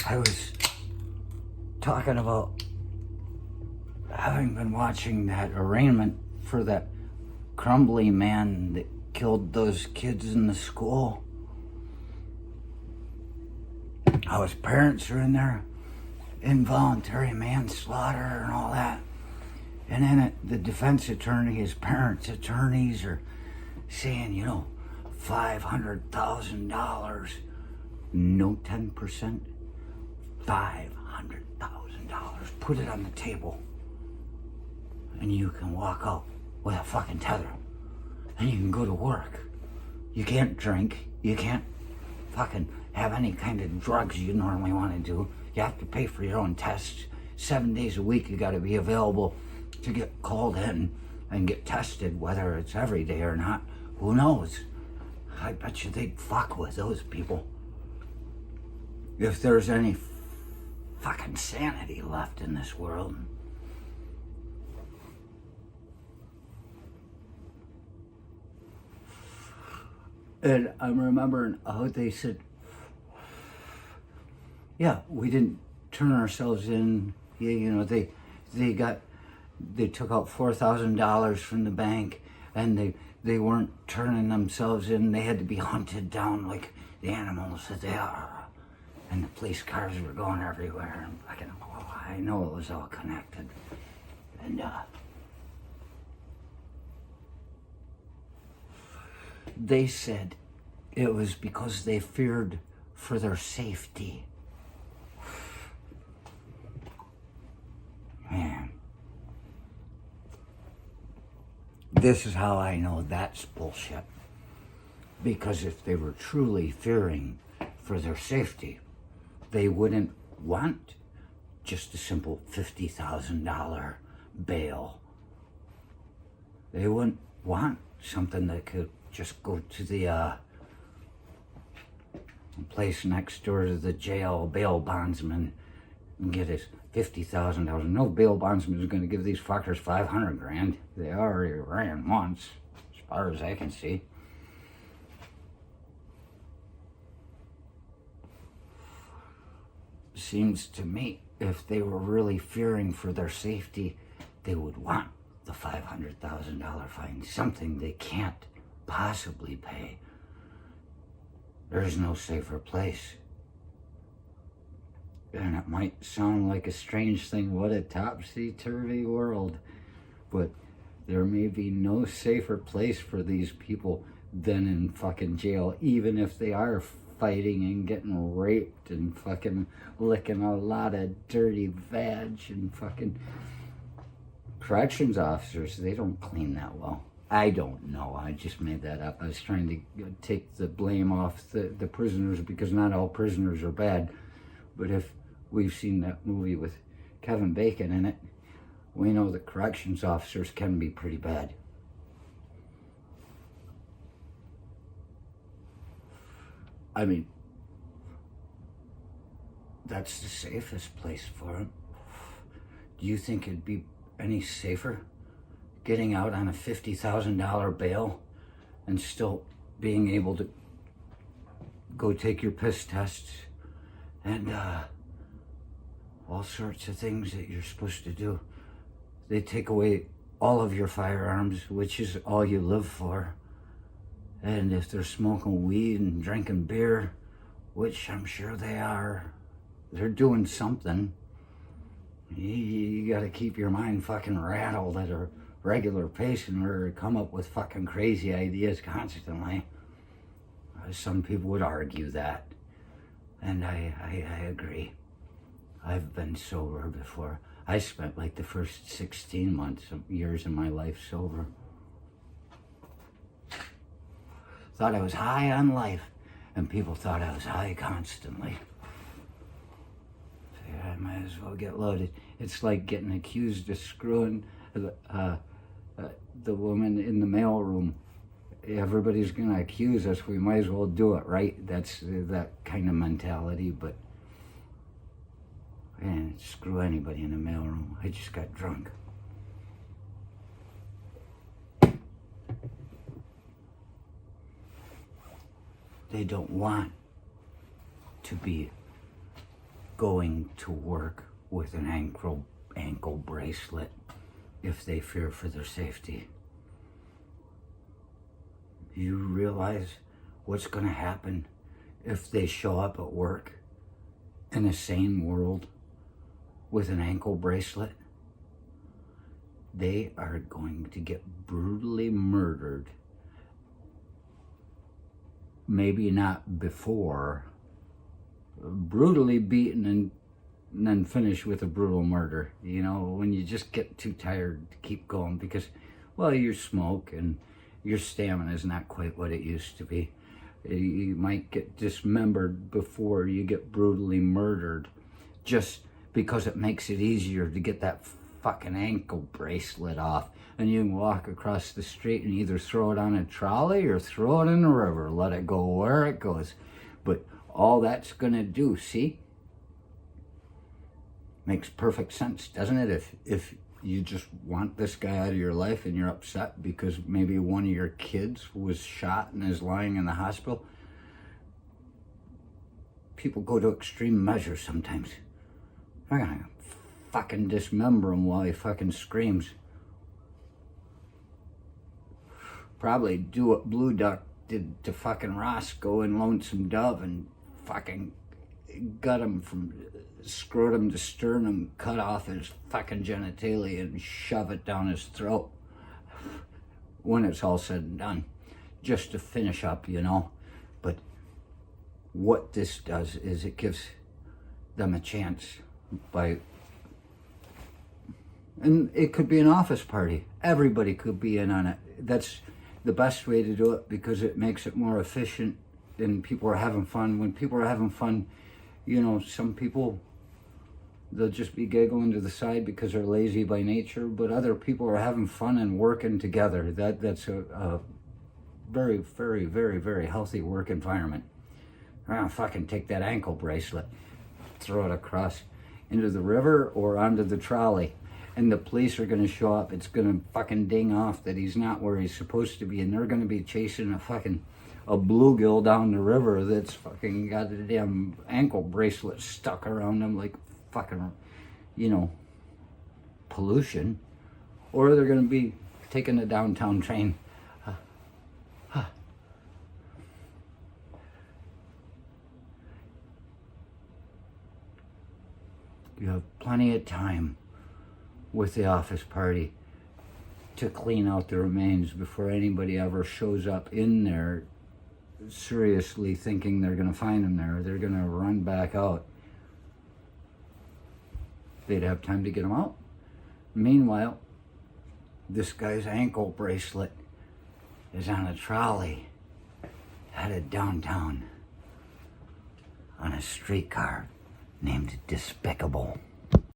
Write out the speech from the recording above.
I was talking about having been watching that arraignment for that crumbley man that killed those kids in the school. How his parents are in there, involuntary manslaughter and all that. And then the defense attorney, his parents' attorneys are saying, $500,000, no 10%, $500,000. Put it on the table, and you can walk out with a fucking tether, and you can go to work. You can't drink. You can't fucking have any kind of drugs you normally want to do. You have to pay for your own tests. 7 days a week you got to be available to get called in and get tested, whether it's every day or not. Who knows? I bet you they'd fuck with those people. If there's any fucking sanity left in this world. And I'm remembering how they said, yeah, we didn't turn ourselves in. They took out $4,000 from the bank, and they weren't turning themselves in. They had to be hunted down like the animals that they are. And the police cars were going everywhere. And I know it was all connected. And they said it was because they feared for their safety. Man. This is how I know that's bullshit. Because if they were truly fearing for their safety, they wouldn't want just a simple $50,000 bail. They wouldn't want something that could just go to the place next door to the jail bail bondsman and get his $50,000. No bail bondsman is going to give these fuckers $500,000. They already ran once, as far as I can see. Seems to me if they were really fearing for their safety, they would want the $500,000 fine, something they can't possibly pay. There's no safer place. And it might sound like a strange thing, what a topsy-turvy world, but there may be no safer place for these people than in fucking jail, even if they are fighting and getting raped and fucking licking a lot of dirty vag and fucking corrections officers. They don't clean that well. I don't know. I just made that up. I was trying to take the blame off the prisoners, because not all prisoners are bad. But if we've seen that movie with Kevin Bacon in it, we know that corrections officers can be pretty bad. I mean, that's the safest place for him. Do you think it'd be any safer getting out on a $50,000 bail and still being able to go take your piss tests and all sorts of things that you're supposed to do? They take away all of your firearms, which is all you live for. And if they're smoking weed and drinking beer, which I'm sure they are, they're doing something. You gotta keep your mind fucking rattled at a regular pace in order to come up with fucking crazy ideas constantly. Some people would argue that. And I agree. I've been sober before. I spent like the first 16 years of my life sober. Thought I was high on life, and people thought I was high constantly. So yeah, I might as well get loaded. It's like getting accused of screwing the woman in the mailroom. Everybody's gonna accuse us, we might as well do it, right? That's that kind of mentality, but man, screw anybody in the mailroom. I just got drunk. They don't want to going to work with an ankle bracelet if they fear for their safety. You realize what's going to happen if they show up at work in a sane world with an ankle bracelet? They are going to get brutally murdered. Maybe not before, brutally beaten and then finish with a brutal murder. You know, when you just get too tired to keep going because, well, you smoke and your stamina is not quite what it used to be. You might get dismembered before you get brutally murdered just because it makes it easier to get that fucking ankle bracelet off. And you can walk across the street and either throw it on a trolley or throw it in the river. Let it go where it goes. But all that's gonna do, see? Makes perfect sense, doesn't it? If you just want this guy out of your life and you're upset because maybe one of your kids was shot and is lying in the hospital, people go to extreme measures sometimes. They're gonna fucking dismember him while he fucking screams. Probably do what Blue Duck did to fucking Roscoe in Lonesome Dove and fucking gut him from scrotum to sternum, cut off his fucking genitalia and shove it down his throat when it's all said and done, just to finish up, you know. But what this does is it gives them a chance by, and it could be an office party. Everybody could be in on it. That's the best way to do it because it makes it more efficient and people are having fun. When people are having fun, you know, some people, they'll just be giggling to the side because they're lazy by nature, but other people are having fun and working together. That's a very, very, very, very healthy work environment. I'm gonna fucking take that ankle bracelet, throw it across into the river or onto the trolley, and the police are gonna show up. It's gonna fucking ding off that he's not where he's supposed to be, and they're gonna be chasing a bluegill down the river that's fucking got a damn ankle bracelet stuck around him like fucking, you know, pollution. Or they're gonna be taking the downtown train. You have plenty of time with the office party to clean out the remains before anybody ever shows up in there seriously thinking they're going to find them there. They're going to run back out. They'd have time to get them out. Meanwhile, this guy's ankle bracelet is on a trolley headed downtown on a streetcar named Despicable.